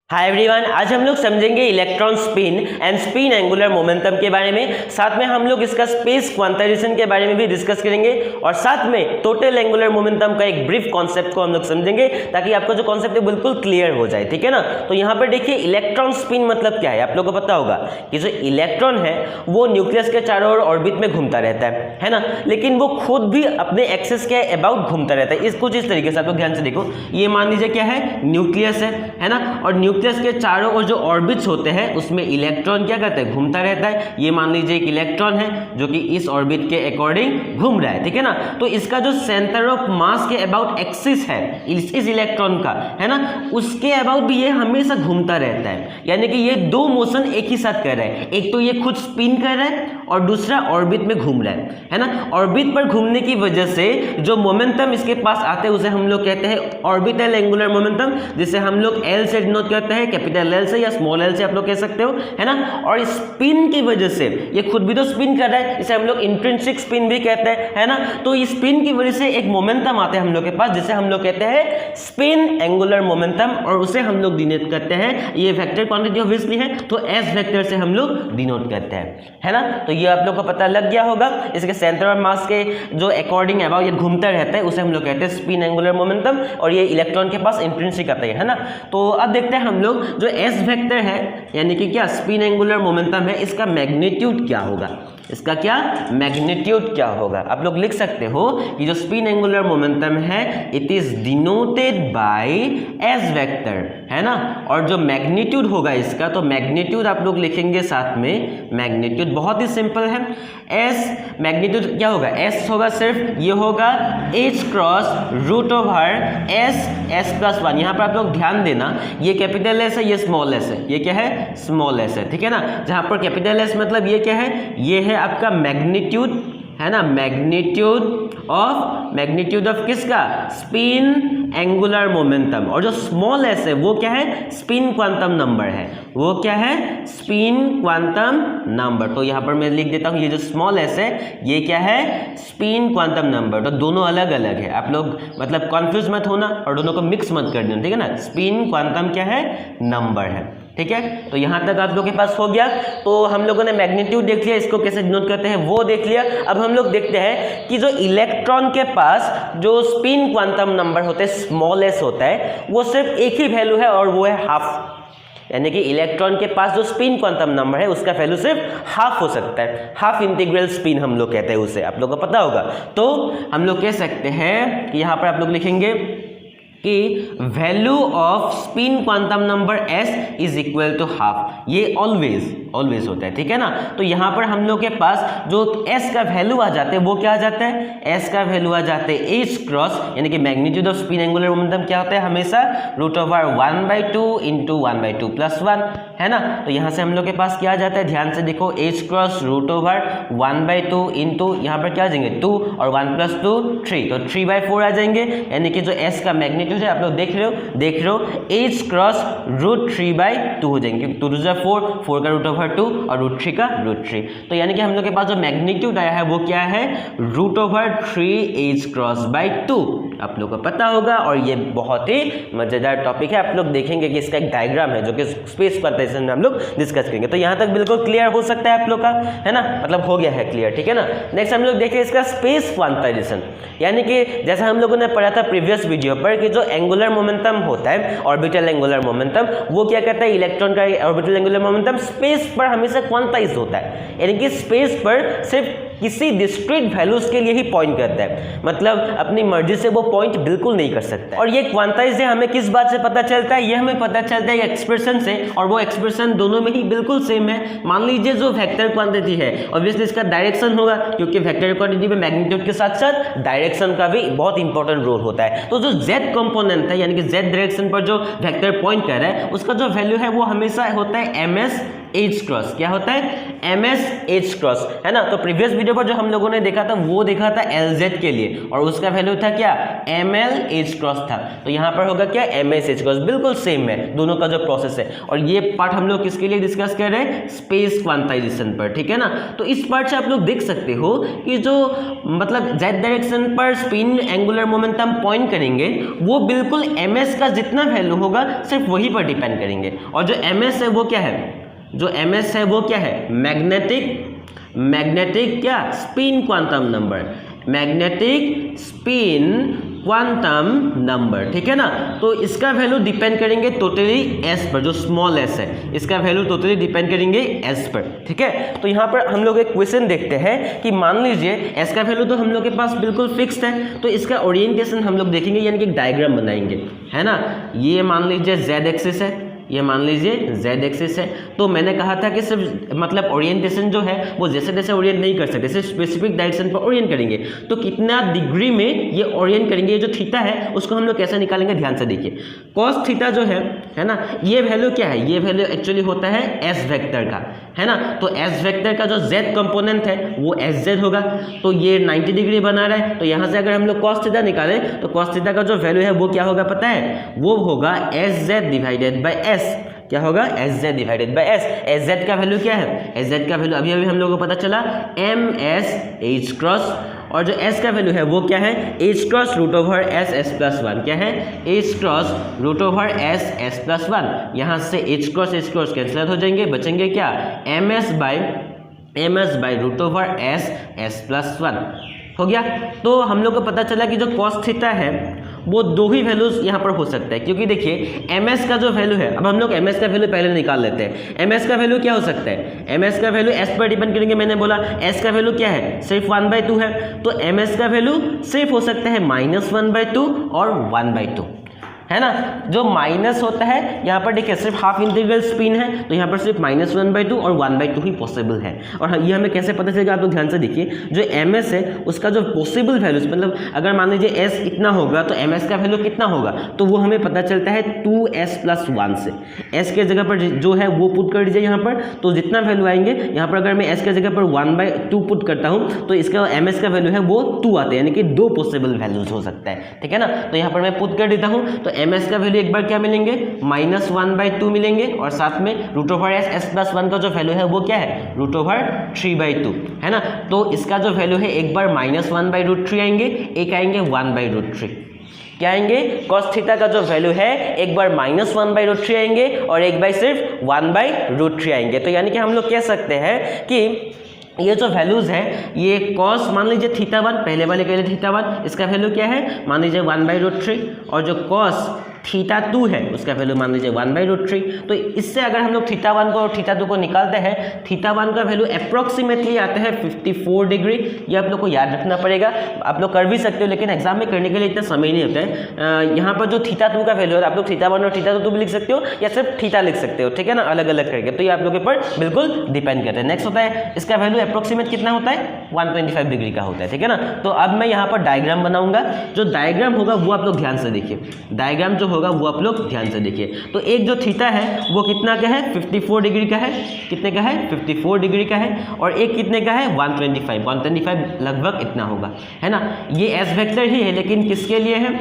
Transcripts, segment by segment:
Hi everyone, आज हम लोग समझेंगे electron spin and spin angular momentum के बारे में। साथ में हम लोग इसका स्पेस क्वांटाइजेशन के बारे में भी डिस्कस करेंगे और साथ में टोटल एंगुलर मोमेंटम का एक ब्रीफ कॉन्सेप्ट को हम लोग समझेंगे ताकि आपका जो कॉन्सेप्ट है बिल्कुल क्लियर हो जाए। ठीक है ना। तो यहाँ पर देखिए इलेक्ट्रॉन स्पिन मतलब क्या है, आप लोगों को पता होगा कि जो इलेक्ट्रॉन है वो न्यूक्लियस के चारों ओर ऑर्बिट में घूमता रहता है ना, लेकिन वो खुद भी अपने एक्सिस के अबाउट घूमता रहता है। कुछ इस तरीके से आप लोग ध्यान से देखो, ये मान लीजिए क्या है, न्यूक्लियस है ना, और न्यूक्लियस के चारों ओर जो ऑर्बिट्स होते हैं उसमें इलेक्ट्रॉन क्या करता है, घूमता रहता है। ये मान लीजिए एक इलेक्ट्रॉन है जो कि इस ऑर्बिट के अकॉर्डिंग घूम रहा है। ठीक है ना। तो इसका जो सेंटर ऑफ मास के अबाउट एक्सिस है इस इलेक्ट्रॉन का, है ना, उसके अबाउट भी ये हमेशा घूमता रहता है। यानी कि ये दो मोशन एक ही साथ कर रहा है, एक तो ये खुद स्पिन कर रहा है और दूसरा ऑर्बिट में घूम रहा है ना। ऑर्बिट पर घूमने की वजह से जो मोमेंटम इसके पास आते हैं उसे हम लोग कहते हैं ऑर्बिटल एंगुलर मोमेंटम, जिसे हम लोग एल से डिनोट करते हैं, कैपिटल एल से या स्मॉल एल से आप लोग कह सकते हो, है ना। और स्पिन की वजह से ये खुद भी तो स्पिन कर रहा है, इसे हम लोग इंट्रिंसिक स्पिन भी कहते हैं, है ना। तो इस स्पिन की वजह से एक मोमेंटम आते हैं हम लोग के पास जिसे हम लोग कहते हैं स्पिन एंगुलर मोमेंटम, और उसे हम लोग डिनोट करते हैं, ये वेक्टर क्वांटिटी ऑब्वियसली है तो एस वेक्टर से हम लोग डिनोट करते हैं, है ना। तो ये आप लोग को पता लग गया होगा। इसके सेंटर ऑफ मास के जो अकॉर्डिंग अबाउट ये घूमता रहता है उसे हम लोग कहते हैं स्पिन एंगुलर मोमेंटम, और ये इलेक्ट्रॉन के पास इंट्रिंसिक आता है ना। तो अब देखते हैं हम लोग जो एस वेक्टर है यानी कि क्या स्पिन एंगुलर मोमेंटम है, इसका मैग्नीट्यूड क्या होगा, इसका क्या मैग्नीट्यूड क्या होगा। आप लोग लिख सकते हो कि जो स्पिन एंगुलर मोमेंटम है it is denoted by S vector, है ना। और जो मैग्नीट्यूड होगा इसका, तो मैग्नीट्यूड आप लोग लिखेंगे साथ में, मैग्नीट्यूड बहुत ही सिंपल है। एस मैग्नीट्यूड क्या होगा, एस होगा सिर्फ ये होगा H cross root over S plus 1। यहाँ पर आप लोग ध्यान देना, ये कैपिटल एस है, ये स्मॉल एस है, ये क्या है, स्मॉल एस है। ठीक है ना। जहाँ पर कैपिटल एस मतलब ये क्या है, ये है आपका मैग्नीट्यूड, है ना, मैग्नीट्यूड ऑफ किसका, स्पिन एंगुलर मोमेंटम। और जो स्मॉल एस है वो क्या है, स्पिन क्वांटम नंबर है, वो क्या है, स्पिन क्वांटम नंबर। तो यहाँ पर मैं लिख देता हूँ ये जो स्मॉल एस है ये क्या है, स्पिन क्वांटम नंबर। तो दोनों अलग अलग है, आप लोग मतलब कंफ्यूज मत होना और दोनों को मिक्स मत कर देना। ठीक है ना। स्पिन क्वांटम क्या है, नंबर है। ठीक है। तो यहाँ तक आप लोगों के पास हो गया। तो हम लोगों ने मैग्नीट्यूड देख लिया, इसको कैसे डिनोट करते हैं वो देख लिया। अब हम लोग देखते हैं कि जो इलेक्ट्रॉन के पास जो स्पिन क्वांटम नंबर होते हैं, स्मॉल एस होता है, वो सिर्फ एक ही वैल्यू है और वो है हाफ। यानी कि इलेक्ट्रॉन के पास जो स्पिन क्वांटम नंबर है उसका वैल्यू सिर्फ हाफ हो सकता है, हाफ इंटीग्रल स्पिन हम लोग कहते हैं उसे, आप लोगों को पता होगा। तो हम लोग कह सकते हैं कि यहाँ पर आप लोग लिखेंगे कि value of spin quantum number s is equal to half. ये ऑलवेज होता है। ठीक है ना। तो यहाँ पर हम लोग के पास जो s का वैल्यू आ जाते हैं वो क्या आ जाता है, s का वैल्यू आ जाते हैं h क्रॉस, यानी कि magnitude off spin angular momentum क्या होता है हमेशा, रूट ओवर 1/2 इंटू 1/2 प्लस 1, है ना। तो यहाँ से हम लोग के पास क्या आ जाता है, ध्यान से देखो, h cross root over 1/2 into यहाँ पर क्या आ जाएंगे 2 और 1 प्लस 2 3, तो 3/4 आ जाएंगे। यानी कि जो s का मैग्नीट्यूड है आप लोग देख रहे हो h क्रॉस रूट 3/2 हो जाएंगे, 2 2 4, 4 का रूट ओवर 2 और रूट 3 का रूट 3। तो यानी कि हम लोग के पास जो मैग्नीट्यूड आया है वो क्या है, root over 3 h cross by 2, आप लोग को पता होगा। और ये बहुत ही मजेदार टॉपिक है, आप लोग देखेंगे कि इसका एक डायग्राम है जो कि स्पेस क्वांटाइजेशन में हम लोग डिस्कस करेंगे। तो यहाँ तक बिल्कुल क्लियर हो सकता है आप लोग का, है ना, मतलब हो गया है क्लियर। ठीक है ना। नेक्स्ट हम लोग देखें इसका स्पेस क्वांटाइजेशन, यानी कि जैसा हम लोगों ने पढ़ा था प्रीवियस वीडियो पर कि जो एंगुलर मोमेंटम होता है, ऑर्बिटल एंगुलर मोमेंटम, वो क्या कहता है, इलेक्ट्रॉन का ऑर्बिटल एंगुलर मोमेंटम स्पेस पर हमेशा क्वांटाइज होता है, यानी कि स्पेस पर सिर्फ किसी डिस्क्रीट वैल्यूज के लिए ही पॉइंट करता है, मतलब अपनी मर्जी से वो पॉइंट बिल्कुल नहीं कर सकता। और ये क्वांटाइज है हमें किस बात से पता चलता है, ये हमें पता चलता है एक्सप्रेशन से, और वो एक्सप्रेशन दोनों में ही बिल्कुल सेम है। मान लीजिए जो वेक्टर क्वांटिटी है ऑब्वियसली इसका डायरेक्शन होगा, क्योंकि वेक्टर क्वांटिटी में मैग्नीट्यूड के साथ साथ डायरेक्शन का भी बहुत इंपॉर्टेंट रोल होता है। तो जो जेड कंपोनेंट है यानी कि जेड डायरेक्शन पर जो वेक्टर पॉइंट कर रहा है उसका जो वैल्यू है वो हमेशा होता है ms एच क्रॉस, क्या होता है ms h क्रॉस, है ना। तो प्रीवियस वीडियो पर जो हम लोगों ने देखा था वो देखा था LZ के लिए और उसका वैल्यू था क्या ml h क्रॉस था। तो यहाँ पर होगा क्या ms h क्रॉस, बिल्कुल सेम है दोनों का जो प्रोसेस है। और ये पार्ट हम लोग किसके लिए डिस्कस कर रहे हैं, स्पेस क्वांटाइजेशन पर, ठीक है ना। तो इस पार्ट से आप लोग देख सकते हो कि जो मतलब z डायरेक्शन पर स्पिन एंगुलर मोमेंटम पॉइंट करेंगे वो बिल्कुल ms का जितना वैल्यू होगा सिर्फ वही पर डिपेंड करेंगे। और जो ms है वो क्या है, जो ms है वो क्या है मैग्नेटिक क्या spin quantum number, magnetic spin quantum number, ठीक है ना। तो इसका वैल्यू डिपेंड करेंगे टोटली s पर, जो स्मॉल s है इसका वैल्यू टोटली डिपेंड करेंगे s पर, ठीक है। तो यहाँ पर हम लोग एक क्वेश्चन देखते हैं कि मान लीजिए s का वैल्यू तो हम लोग के पास बिल्कुल फिक्स्ड है, तो इसका ओरिएंटेशन हम लोग देखेंगे, यानी कि एक डायग्राम बनाएंगे, है ना। ये मान लीजिए z एक्सिस है, ये मान लीजिए z एक्सिस है। तो मैंने कहा था कि सिर्फ मतलब ओरिएंटेशन जो है वो जैसे जैसे ओरिएंट नहीं कर सकते, सिर्फ स्पेसिफिक डायरेक्शन पर ओरिएंट करेंगे। तो कितना डिग्री में ये ओरिएंट करेंगे, ये जो थीटा है उसको हम लोग कैसे निकालेंगे, ध्यान से देखिए। कॉस थीटा जो है ना, ये वैल्यू क्या है, ये वैल्यू एक्चुअली होता है एस वेक्टर का, है ना। तो एस वेक्टर का जो z कंपोनेंट है वो एस होगा। तो ये 90 डिग्री बना रहा है, तो यहाँ से अगर हम लोग कॉस थीटा निकालें तो कॉस थीटा का जो वैल्यू है वो क्या होगा पता है, वो होगा S Z divided by S. क्या होगा S Z divided by S. S Z का वैल्यू क्या है, एस जेड का वैल्यू अभी अभी हम लोगों को पता चला एम एस एच क्रॉस, और जो s का वैल्यू है वो क्या है h cross root over S S plus one, क्या है h cross root over S S plus one. यहाँ से h क्रॉस कैंसिल हो जाएंगे, बचेंगे क्या M S by root over S S plus one हो गया। तो हम लोग को पता चला कि जो कॉस थीटा है वो दो ही वैल्यूज यहाँ पर हो सकता है, क्योंकि देखिए ms का जो वैल्यू है, अब हम लोग ms का वैल्यू पहले निकाल लेते हैं। ms का वैल्यू क्या हो सकता है, ms का वैल्यू s पर डिपेंड करेंगे, मैंने बोला s का वैल्यू क्या है सिर्फ 1/2 है, तो ms का वैल्यू सिर्फ हो सकता है -1/2 और 1/2, है ना। जो माइनस होता है यहाँ पर देखिए सिर्फ हाफ इंटीग्रल स्पिन है, तो यहाँ पर सिर्फ -1/2 और 1/2 ही पॉसिबल है। और ये हमें कैसे पता चलेगा, आप लोग ध्यान से देखिए, जो ms है उसका जो पॉसिबल वैल्यूज, मतलब अगर मान लीजिए s इतना होगा तो ms का वैल्यू कितना होगा, तो वो हमें पता चलता है 2s + 1 से। s के जगह पर जो है वो पुट कर दीजिए यहाँ पर, तो जितना वैल्यू आएंगे यहाँ पर, अगर मैं s के जगह पर 1/2 पुट करता हूँ तो इसका ms का वैल्यू है वो 2 आता है, यानी कि 2 पॉसिबल वैल्यूज हो सकता है, ठीक है ना। तो यहाँ पर मैं पुट कर देता हूँ, तो ms का वैल्यू एक बार क्या मिलेंगे -1/2 मिलेंगे, और साथ में root over S S plus 1 का जो वैल्यू है वो क्या है √3/2, है ना। तो इसका जो वैल्यू है एक बार -1/√3 आएंगे, एक आएंगे 1/√3, क्या आएंगे cos थीटा का जो वैल्यू है एक बार -1/√3 आएंगे और एक बार सिर्फ 1/√3 आएंगे। तो यानी कि हम लोग कह सकते हैं कि ये जो वैल्यूज है ये cos मान लीजिए θ1, पहले वाले के लिए θ1, इसका वैल्यू क्या है मान लीजिए 1/√3, और जो cos θ2 है उसका वैल्यू मान लीजिए 1/√3। तो इससे अगर हम लोग θ1 को और θ2 को निकालते हैं, θ1 का वैल्यू अप्रोक्सीमेटली आता है 54 डिग्री। ये आप लोग को याद रखना पड़ेगा, आप लोग कर भी सकते हो लेकिन एग्जाम में करने के लिए इतना समय नहीं होता है। यहाँ पर जो θ2 का वैल्यू है, आप लोग θ1 और θ2 भी लिख सकते हो या सिर्फ थीटा लिख सकते हो, ठीक है ना, अलग अलग करके। तो ये आप लोगों के ऊपर बिल्कुल डिपेंड करता है। नेक्स्ट होता है इसका वैल्यू अप्रोक्सीमेट कितना होता है 125 डिग्री का होता है, ठीक है ना। तो अब मैं यहाँ पर डायग्राम बनाऊंगा, जो डायग्राम होगा वो आप लोग ध्यान से देखिए, डायग्राम जो होगा वो आप लोग ध्यान से देखिए। तो एक जो थीटा है वो कितना का है 54 डिग्री का है, कितने का है 54 डिग्री का है, और एक कितने का है 125 लगभग इतना होगा, है ना। ये एस वेक्टर ही है लेकिन किसके लिए है,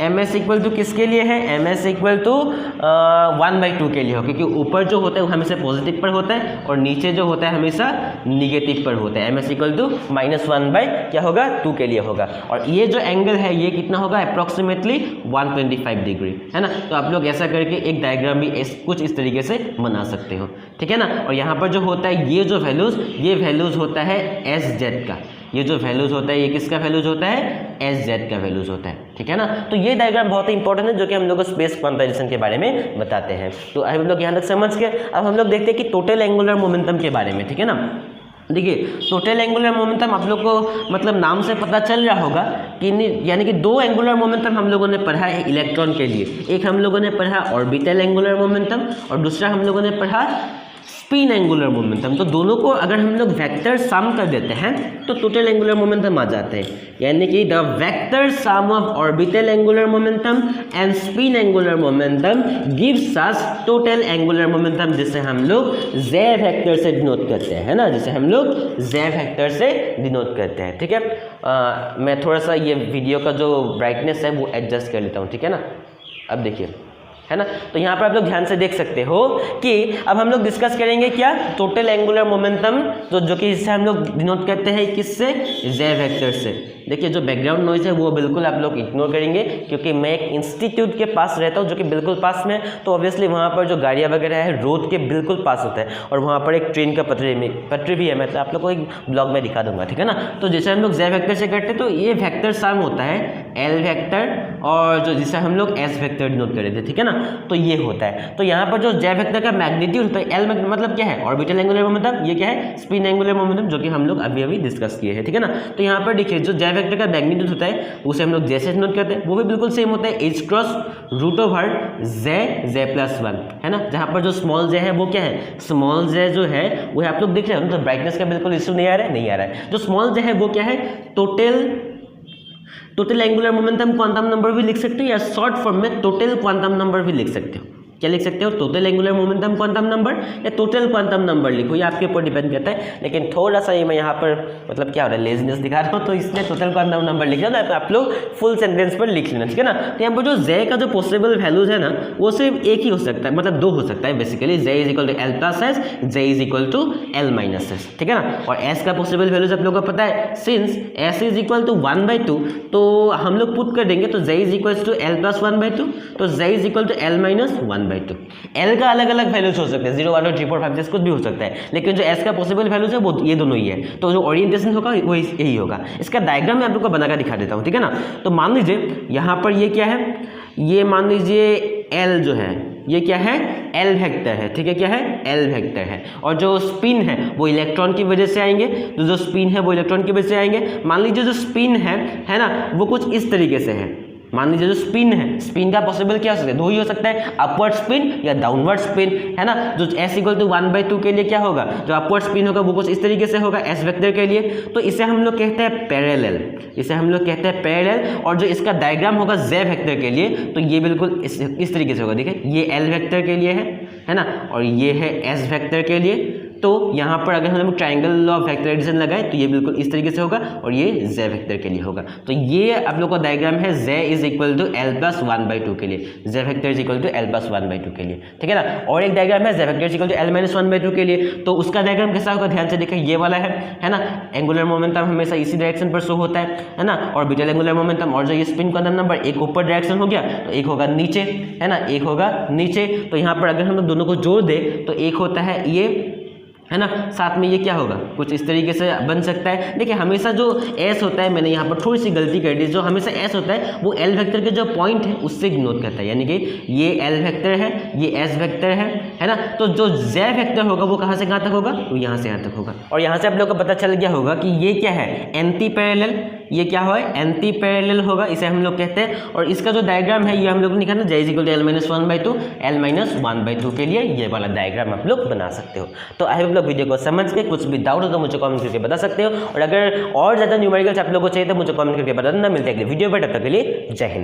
ms इक्वल टू किसके लिए है, ms इक्वल टू 1/2 के लिए हो, क्योंकि ऊपर जो होता है वो हमेशा पॉजिटिव पर होता है और नीचे जो होता है हमेशा निगेटिव पर होता है। ms इक्वल टू -1 क्या होगा 2 के लिए होगा, और ये जो एंगल है ये कितना होगा अप्रोक्सीमेटली 125 डिग्री, है ना। तो आप लोग ऐसा करके एक डायग्राम भी कुछ इस तरीके से बना सकते हो, ठीक है ना। और यहाँ पर जो होता है ये जो वैल्यूज, ये वैल्यूज होता है एस जेड का, ये जो वैल्यूज होता है ये किसका वैल्यूज होता है एस जेड का वैल्यूज होता है, ठीक है ना। तो ये डायग्राम बहुत ही इंपॉर्टेंट है जो कि हम लोग को स्पेस क्वांटाइजेशन के बारे में बताते हैं। तो हम लोग यहाँ तक समझ के अब हम लोग देखते हैं कि टोटल एंगुलर मोमेंटम के बारे में, ठीक है ना। देखिए टोटल एंगुलर मोमेंटम आप लोग को मतलब नाम से पता चल रहा होगा कि यानी कि दो एंगुलर मोमेंटम हम लोगों ने पढ़ा है इलेक्ट्रॉन के लिए, एक हम लोगों ने पढ़ा ऑर्बिटल एंगुलर मोमेंटम और दूसरा हम लोगों ने पढ़ा स्पिन एंगुलर मोमेंटम। तो दोनों को अगर हम लोग वेक्टर सम कर देते हैं तो टोटल एंगुलर मोमेंटम आ जाते हैं, यानी कि the vector sum of orbital angular momentum and spin angular momentum gives us total angular momentum, जिसे हम लोग z वेक्टर से डिनोट करते हैं, है ना, जिसे हम लोग z वेक्टर से डिनोट करते हैं। ठीक है, मैं थोड़ा सा ये वीडियो का जो ब्राइटनेस है वो एडजस्ट कर लेता हूँ, ठीक है ना। अब देखिए, है ना, तो यहाँ पर आप लोग ध्यान से देख सकते हो कि अब हम लोग डिस्कस करेंगे क्या, टोटल एंगुलर मोमेंटम, जो कि इससे हम लोग डिनोट करते हैं किससे, z वेक्टर से। देखिए जो बैकग्राउंड नॉइज है वो बिल्कुल आप लोग इग्नोर करेंगे, क्योंकि मैं एक इंस्टीट्यूट के पास रहता हूँ जो कि बिल्कुल पास में है, तो ऑब्वियसली वहाँ पर जो गाड़ियाँ वगैरह है रोड के बिल्कुल पास होता है, और वहाँ पर एक ट्रेन का पटरी भी है, मैं तो आप लोग को एक ब्लॉग में दिखा दूंगा, ठीक है ना। तो जैसे हम लोग z वेक्टर से करते हैं तो ये वेक्टर सम होता है l वेक्टर, और जो जिसे हम लोग s वेक्टर डिनोट कर रहे थे, ठीक है ना, तो ये होता है। तो यहाँ पर जो z वेक्टर का मैग्नीट्यूड होता है, l मतलब क्या है, ऑर्बिटल एंगुलर मोमेंटम, ये क्या है, स्पिन एंगुलर मोमेंटम, जो कि हम लोग अभी अभी डिस्कस किए हैं, ठीक है ना। तो यहाँ पर देखिए जो z वेक्टर का मैग्नीट्यूड होता है उसे हम लोग जैसे नोट करते हैं, वो भी बिल्कुल सेम होता है, h cross root over z plus 1, है ना। जहाँ पर जो स्मॉल z है वो क्या है, स्मॉल z जो है वो आप लोग देख रहे हो, तो ब्राइटनेस का बिल्कुल इशू नहीं आ रहा है, नहीं आ रहा है। जो स्मॉल z है वो क्या है, total angular momentum quantum number भी लिख सकते हो, या शॉर्ट फॉर्म में टोटल क्वांटम नंबर भी लिख सकते हो। क्या लिख सकते हो, total angular momentum quantum number या टोटल क्वांटम नंबर लिखो, ये आपके ऊपर डिपेंड करता है। लेकिन थोड़ा सा ये मैं यहाँ पर मतलब क्या हो रहा है, लेजीनेस दिखा रहा हूँ, तो इसलिए टोटल क्वांटम नंबर लिख रहा हूँ, तो आप लोग फुल सेंटेंस पर लिख लेना, ठीक है ना। तो यहाँ पर जो z का जो पॉसिबल वैल्यूज है ना वो सिर्फ एक ही हो सकता है, मतलब दो हो सकता है basically, z is equal to l plus S, z is equal to l minus S, ठीक है ना। और s का पॉसिबल वैल्यूज आप लोगों को पता है, since s is equal to 1/2, तो हम लोग पुट कर देंगे, तो z is equal to l plus 1/2, तो z is equal to l minus 1/2। l का अलग अलग वैल्यूज हो सकते हैं, 0 1 2 3 4 5 6 कुछ भी हो सकता है, लेकिन जो s का पॉसिबल वैल्यूज है वो ये दोनों ही है, तो जो ओरिएंटेशन होगा वो यही होगा। इसका डायग्राम मैं आप लोग को बनाकर दिखा देता हूँ, ठीक है ना। तो मान लीजिए यहाँ पर ये क्या है, ये मान लीजिए l जो है ये क्या है, l वेक्टर है, ठीक है, क्या है, l वेक्टर है, और जो स्पिन है वो इलेक्ट्रॉन की वजह से आएंगे, तो जो स्पिन है वो इलेक्ट्रॉन की वजह से आएंगे। मान लीजिए जो स्पिन है ना, वो कुछ इस तरीके से है, मान लीजिए जो स्पिन है, स्पिन का पॉसिबल क्या हो सकता है, दो ही हो सकता है, अपवर्ड स्पिन या डाउनवर्ड स्पिन, है ना। जो s इक्वल टू 1/2 के लिए क्या होगा, जो अपवर्ड स्पिन होगा वो कुछ इस तरीके से होगा s वेक्टर के लिए, तो इसे हम लोग कहते हैं पैरेलल, इसे हम लोग कहते हैं पैरेलल। और जो इसका डायग्राम होगा z वेक्टर के लिए, तो ये बिल्कुल इस तरीके से होगा, देखिए ये l वेक्टर के लिए है ना, और ये है s वेक्टर के लिए। तो यहाँ पर अगर हम लोग ट्राइंगल ऑफ वेक्टर एडिशन लगाए तो ये बिल्कुल इस तरीके से होगा, और ये z वेक्टर के लिए होगा। तो ये आप लोग का डायग्राम है z is equal to l plus 1/2 के लिए, z vector is equal to l plus 1/2 के लिए, ठीक है ना। और एक डायग्राम है z vector is equal to l minus 1/2 के लिए, तो उसका डायग्राम कैसा होगा, ध्यान से देखिए, ये वाला है ना। एंगुलर मोमेंटम हमेशा इसी डायरेक्शन पर शो होता है ना, ऑर्बिटल एंगुलर मोमेंटम, और जो ये स्पिन क्वांटम नंबर, एक ऊपर डायरेक्शन हो गया तो एक होगा नीचे, है ना, एक होगा नीचे। तो यहाँ पर अगर हम लोग दोनों को जोड़ दे तो एक होता है ये, है ना, साथ में ये क्या होगा, कुछ इस तरीके से बन सकता है। देखिए हमेशा जो s होता है, मैंने यहाँ पर थोड़ी सी गलती कर दी, जो हमेशा s होता है वो l वेक्टर के जो पॉइंट है उससे डिनोट करता है, यानी कि ये l वेक्टर है, ये s वेक्टर है ना। तो जो z वेक्टर होगा वो कहाँ से कहाँ तक होगा, तो यहाँ से यहाँ तक होगा। और यहाँ से आप लोगों को पता चल गया होगा कि ये क्या है, एंटी पैरेलल, ये क्या है, एंटी पैरेलल होगा, इसे हम लोग कहते हैं। और इसका जो डायग्राम है ये हम लोग निकालना, z equal to l minus 1/2, l minus 1/2 के लिए ये वाला डायग्राम आप लोग बना सकते हो। तो आई होप वीडियो को समझ के कुछ भी डाउट हो तो मुझे कमेंट करके बता सकते हो, और अगर और ज़्यादा न्यूमेरिकल्स आप लोगों को चाहिए तो मुझे कमेंट करके बता देना। मिलते हैं अगले वीडियो पर, तब तक के लिए जय हिंद।